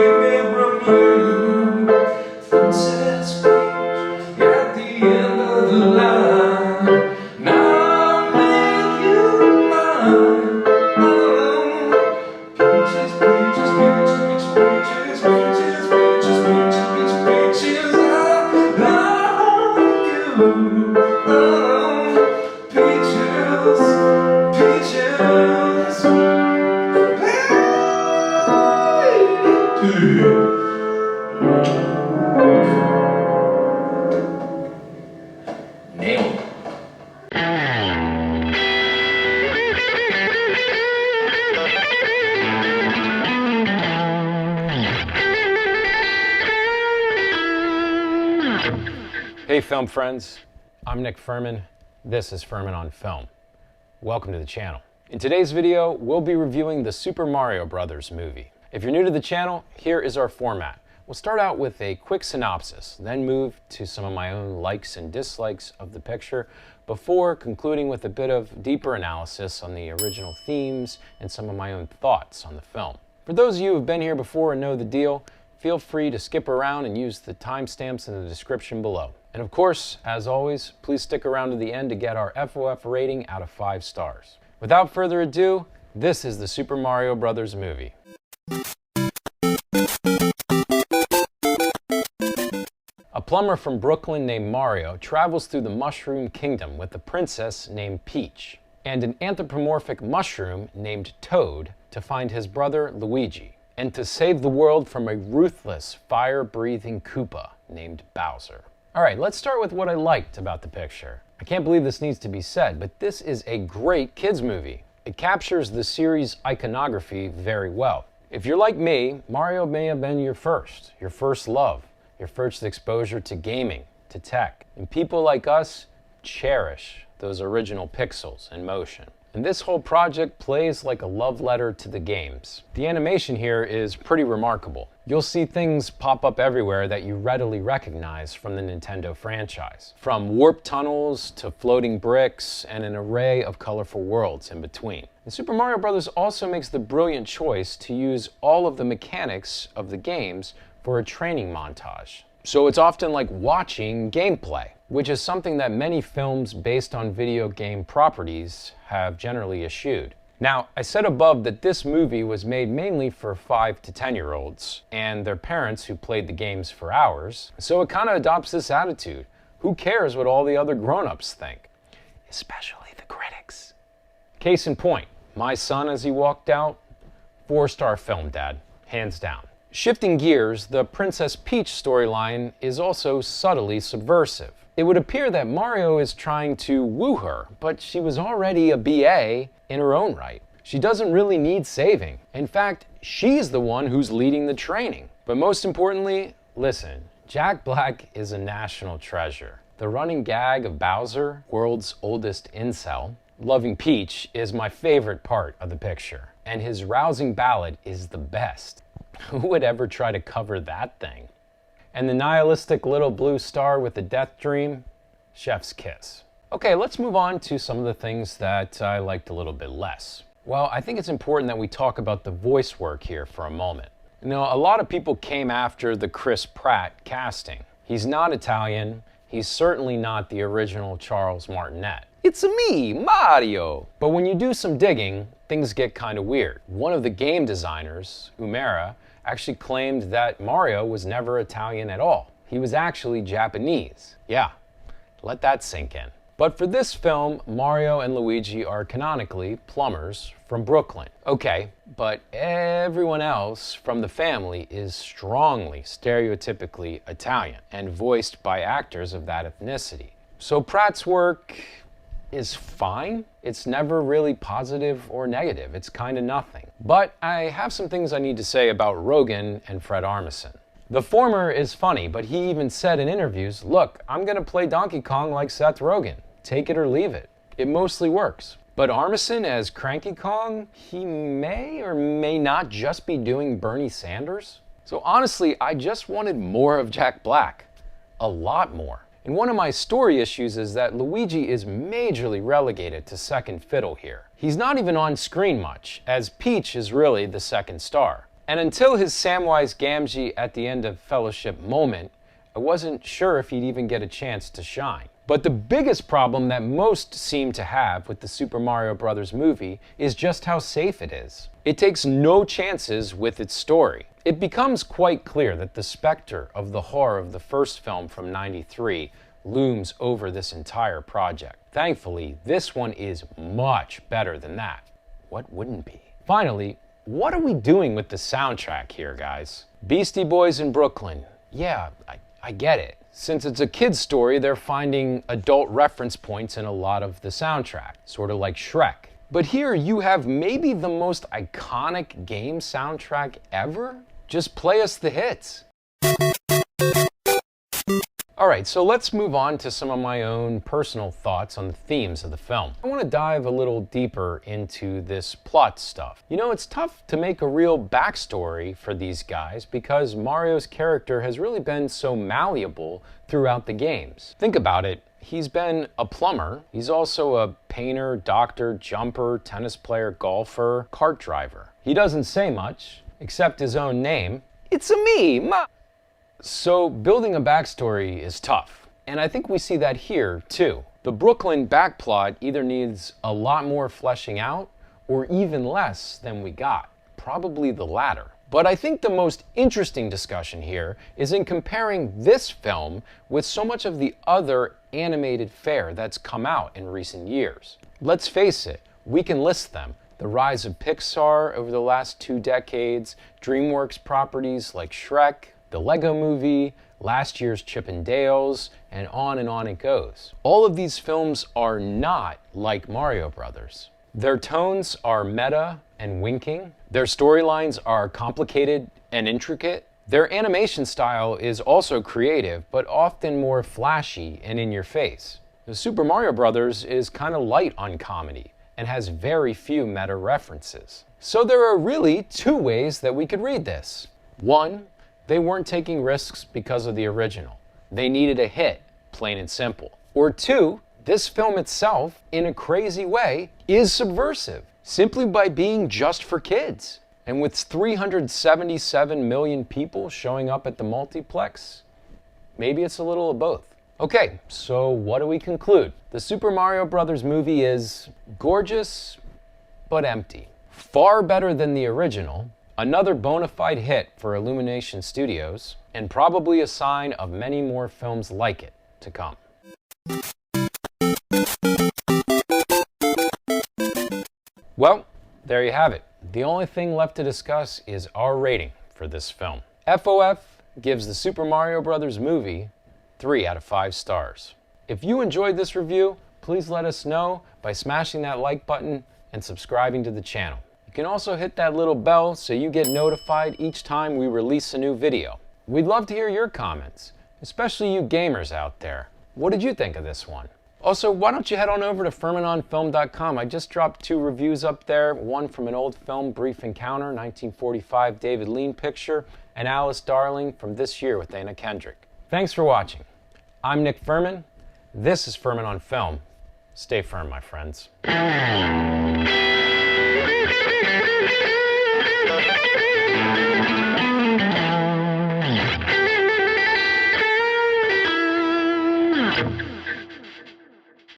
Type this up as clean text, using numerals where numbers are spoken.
me from you. Princess Peach at the end of the line. Now I'll make you mine. Oh, peaches, peaches, peaches, peaches, peaches, peaches, peaches, peaches, peaches, I love you. Oh, peaches, peaches, nailed it. Hey film friends, I'm Nick Furman. This is Furman on Film. Welcome to the channel. In today's video, we'll be reviewing the Super Mario Bros. Movie. If you're new to the channel, here is our format. We'll start out with a quick synopsis, then move to some of my own likes and dislikes of the picture, before concluding with a bit of deeper analysis on the original themes and some of my own thoughts on the film. For those of you who have been here before and know the deal, feel free to skip around and use the timestamps in the description below. And of course, as always, please stick around to the end to get our FOF rating out of 5 stars. Without further ado, this is the Super Mario Bros. Movie. A plumber from Brooklyn named Mario travels through the Mushroom Kingdom with a princess named Peach and an anthropomorphic mushroom named Toad to find his brother Luigi and to save the world from a ruthless, fire-breathing Koopa named Bowser. Alright, let's start with what I liked about the picture. I can't believe this needs to be said, but this is a great kids movie. It captures the series' iconography very well. If you're like me, Mario may have been your first love, your first exposure to gaming, to tech. And people like us cherish those original pixels in motion. And this whole project plays like a love letter to the games. The animation here is pretty remarkable. You'll see things pop up everywhere that you readily recognize from the Nintendo franchise. From warp tunnels to floating bricks and an array of colorful worlds in between. And Super Mario Bros. Also makes the brilliant choice to use all of the mechanics of the games for a training montage. So it's often like watching gameplay, which is something that many films based on video game properties have generally eschewed. Now, I said above that this movie was made mainly for 5 to 10-year-olds and their parents who played the games for hours, so it kind of adopts this attitude. Who cares what all the other grown-ups think? Especially the critics. Case in point, my son as he walked out, 4-star film, Dad, hands down. Shifting gears, the Princess Peach storyline is also subtly subversive. It would appear that Mario is trying to woo her, but she was already a BA in her own right. She doesn't really need saving. In fact, she's the one who's leading the training. But most importantly, listen, Jack Black is a national treasure. The running gag of Bowser, world's oldest incel, loving Peach is my favorite part of the picture. And his rousing ballad is the best. Who would ever try to cover that thing? And the nihilistic little blue star with the death dream? Chef's kiss. Okay, let's move on to some of the things that I liked a little bit less. Well, I think it's important that we talk about the voice work here for a moment. You know, a lot of people came after the Chris Pratt casting. He's not Italian. He's certainly not the original Charles Martinet. It's me, Mario! But when you do some digging, things get kind of weird. One of the game designers, Umera, actually claimed that Mario was never Italian at all. He was actually Japanese. Yeah, let that sink in. But for this film, Mario and Luigi are canonically plumbers from Brooklyn. Okay, but everyone else from the family is strongly stereotypically Italian and voiced by actors of that ethnicity. So Pratt's work is fine. It's never really positive or negative. It's kind of nothing. But I have some things I need to say about Rogen and Fred Armisen. The former is funny, but he even said in interviews, look, I'm gonna play Donkey Kong like Seth Rogen. Take it or leave it. It mostly works. But Armisen as Cranky Kong, he may or may not just be doing Bernie Sanders. So honestly, I just wanted more of Jack Black. A lot more. And one of my story issues is that Luigi is majorly relegated to second fiddle here. He's not even on screen much, as Peach is really the second star. And until his Samwise Gamgee at the end of Fellowship moment, I wasn't sure if he'd even get a chance to shine. But the biggest problem that most seem to have with the Super Mario Bros. Movie is just how safe it is. It takes no chances with its story. It becomes quite clear that the specter of the horror of the first film from '93 looms over this entire project. Thankfully, this one is much better than that. What wouldn't be? Finally, what are we doing with the soundtrack here, guys? Beastie Boys in Brooklyn. Yeah, I get it. Since it's a kid's story, they're finding adult reference points in a lot of the soundtrack, sort of like Shrek. But here you have maybe the most iconic game soundtrack ever? Just play us the hits. Alright, so let's move on to some of my own personal thoughts on the themes of the film. I want to dive a little deeper into this plot stuff. You know, it's tough to make a real backstory for these guys because Mario's character has really been so malleable throughout the games. Think about it. He's been a plumber. He's also a painter, doctor, jumper, tennis player, golfer, cart driver. He doesn't say much, except his own name. It's a me, Ma. So building a backstory is tough, and I think we see that here too. The Brooklyn backplot either needs a lot more fleshing out or even less than we got, probably the latter. But I think the most interesting discussion here is in comparing this film with so much of the other animated fare that's come out in recent years. Let's face it, we can list them. The rise of Pixar over the last 2 decades, DreamWorks properties like Shrek, the Lego Movie, last year's Chip and Dale's, and on it goes. All of these films are not like Mario Brothers. Their tones are meta and winking. Their storylines are complicated and intricate. Their animation style is also creative, but often more flashy and in your face. The Super Mario Brothers is kind of light on comedy and has very few meta references. So there are really 2 ways that we could read this. 1, they weren't taking risks because of the original. They needed a hit, plain and simple. Or 2, this film itself, in a crazy way, is subversive, simply by being just for kids. And with 377 million people showing up at the multiplex, maybe it's a little of both. Okay, so what do we conclude? The Super Mario Bros. Movie is gorgeous, but empty. Far better than the original, another bona fide hit for Illumination Studios, and probably a sign of many more films like it to come. Well, there you have it. The only thing left to discuss is our rating for this film. FOF gives the Super Mario Bros. Movie 3 out of 5 stars. If you enjoyed this review, please let us know by smashing that like button and subscribing to the channel. You can also hit that little bell so you get notified each time we release a new video. We'd love to hear your comments, especially you gamers out there. What did you think of this one? Also, why don't you head on over to FurmanOnFilm.com. I just dropped 2 reviews up there, one from an old film, Brief Encounter, 1945 David Lean picture, and Alice Darling from this year with Anna Kendrick. Thanks for watching. I'm Nick Furman. This is Furman on Film. Stay firm, my friends.